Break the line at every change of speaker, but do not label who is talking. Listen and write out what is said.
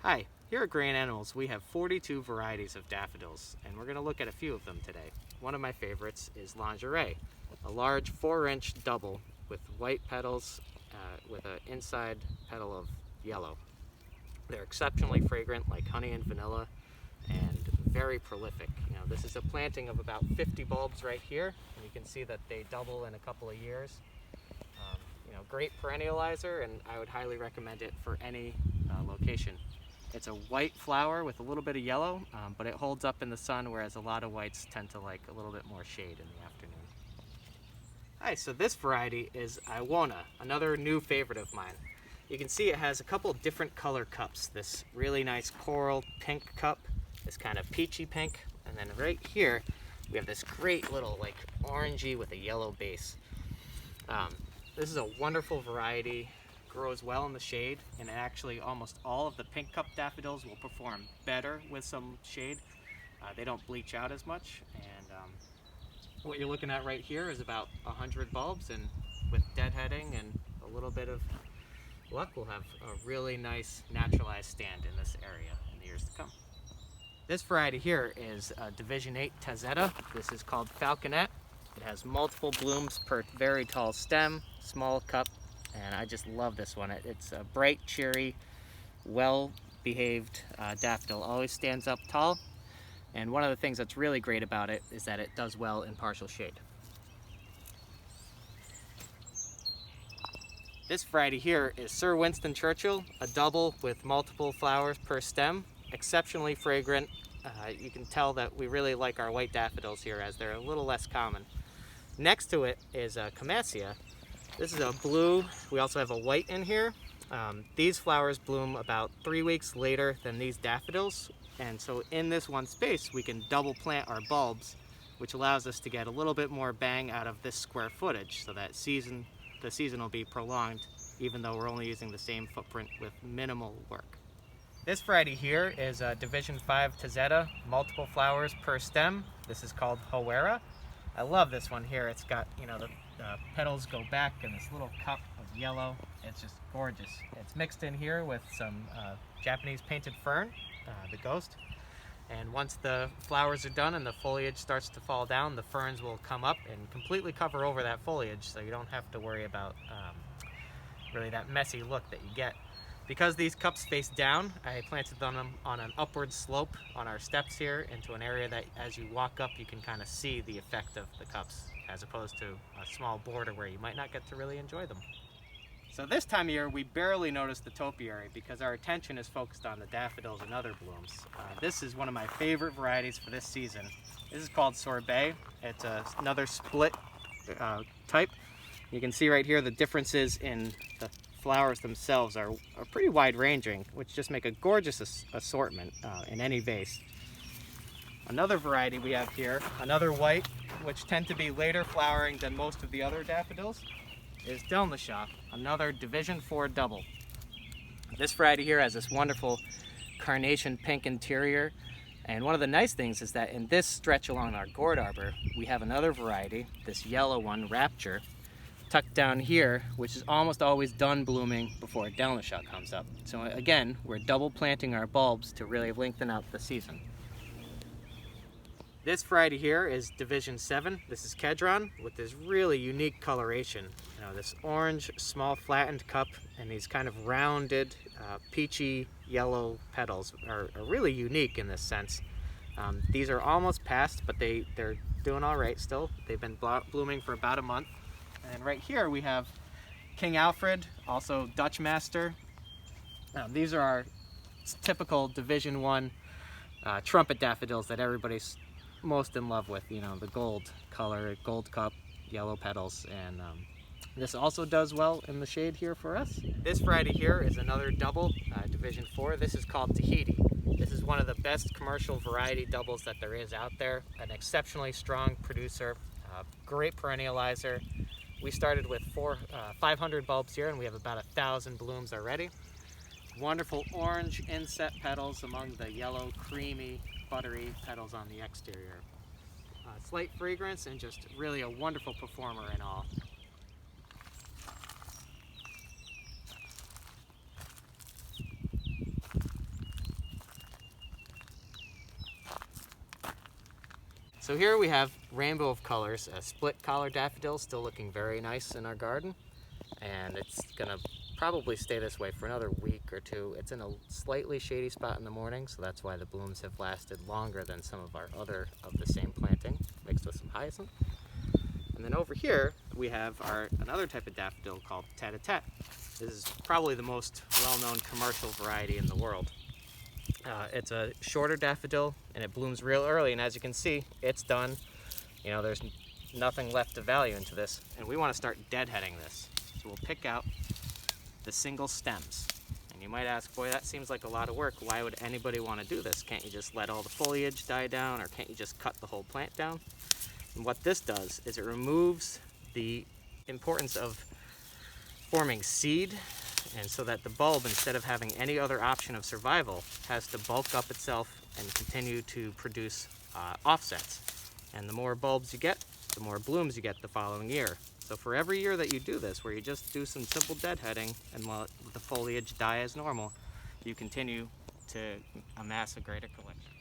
Hi, here at Grain Animals we have 42 varieties of daffodils, and we're going to look at a few of them today. One of my favorites is Lingerie, a large 4-inch double with white petals with an inside petal of yellow. They're exceptionally fragrant, like honey and vanilla, and very prolific. This is a planting of about 50 bulbs right here, and you can see that they double in a couple of years. Great perennializer, and I would highly recommend it for any location. It's a white flower with a little bit of yellow, but it holds up in the sun, whereas a lot of whites tend to like a little bit more shade in the afternoon. Hi, so this variety is Iwona, another new favorite of mine. You can see it has a couple different color cups. This really nice coral pink cup, this kind of peachy pink, and then right here we have this great little like orangey with a yellow base. This is a wonderful variety, grows well in the shade, and actually almost all of the pink cup daffodils will perform better with some shade. They don't bleach out as much, and what you're looking at right here is about 100 bulbs, and with deadheading and a little bit of luck, we'll have a really nice naturalized stand in this area in the years to come. This variety here is Division 8 Tazetta. This is called Falcon Net. It has multiple blooms per very tall stem, small cup, and I just love this one. It's a bright, cheery, well-behaved daffodil. Always stands up tall, and one of the things that's really great about it is that it does well in partial shade. This variety here is Sir Winston Churchill, a double with multiple flowers per stem, exceptionally fragrant. You can tell that we really like our white daffodils here as they're a little less common. Next to it is Camassia. This is a blue. We also have a white in here. These flowers bloom about 3 weeks later than these daffodils, and so in this one space we can double plant our bulbs, which allows us to get a little bit more bang out of this square footage, so that the season will be prolonged even though we're only using the same footprint with minimal work. This variety here is Division 5 Tazetta, multiple flowers per stem. This is called Hoe Era. I love this one here. It's got, the petals go back in this little cup of yellow. It's just gorgeous. It's mixed in here with some Japanese painted fern, the ghost. And once the flowers are done and the foliage starts to fall down, the ferns will come up and completely cover over that foliage, so you don't have to worry about really that messy look that you get. Because these cups face down, I planted them on an upward slope on our steps here into an area that as you walk up you can kind of see the effect of the cups, as opposed to a small border where you might not get to really enjoy them. So this time of year we barely notice the topiary because our attention is focused on the daffodils and other blooms. This is one of my favorite varieties for this season. This is called Sorbet. It's another split type. You can see right here the differences in the flowers themselves are pretty wide-ranging, which just make a gorgeous assortment in any vase. Another variety we have here, another white, which tend to be later flowering than most of the other daffodils, is Delnasha, another Division 4 double. This variety here has this wonderful carnation pink interior, and one of the nice things is that in this stretch along our gourd arbor, we have another variety, this yellow one, Rapture, tucked down here, which is almost always done blooming before Delnasha comes up. So again, we're double planting our bulbs to really lengthen out the season. This variety here is Division 7. This is Kedron with this really unique coloration. This orange, small flattened cup and these kind of rounded, peachy yellow petals are really unique in this sense. These are almost past, but they're doing all right still. They've been blooming for about a month. And right here we have King Alfred, also Dutch Master. These are our typical Division 1 trumpet daffodils that everybody's most in love with. The gold color, gold cup, yellow petals, and this also does well in the shade here for us. This variety here is another double, Division 4. This is called Tahiti. This is one of the best commercial variety doubles that there is out there. An exceptionally strong producer, great perennializer. We started with 500 bulbs here, and we have about 1,000 blooms already. Wonderful orange inset petals among the yellow, creamy, buttery petals on the exterior. Slight fragrance and just really a wonderful performer in all. So here we have rainbow of colors, a split collar daffodil, still looking very nice in our garden. And it's gonna probably stay this way for another week or two. It's in a slightly shady spot in the morning, so that's why the blooms have lasted longer than some of our other of the same planting, mixed with some hyacinth. And then over here, we have another type of daffodil called tete-a-tete. This is probably the most well-known commercial variety in the world. It's a shorter daffodil, and it blooms real early, and as you can see, it's done. You know, there's nothing left to value into this, and we want to start deadheading this. So we'll pick out the single stems. And you might ask, boy, that seems like a lot of work. Why would anybody want to do this? Can't you just let all the foliage die down, or can't you just cut the whole plant down? And what this does is it removes the importance of forming seed, and so that the bulb, instead of having any other option of survival, has to bulk up itself and continue to produce offsets. And the more bulbs you get, the more blooms you get the following year. So for every year that you do this, where you just do some simple deadheading and let the foliage die as normal, you continue to amass a greater collection.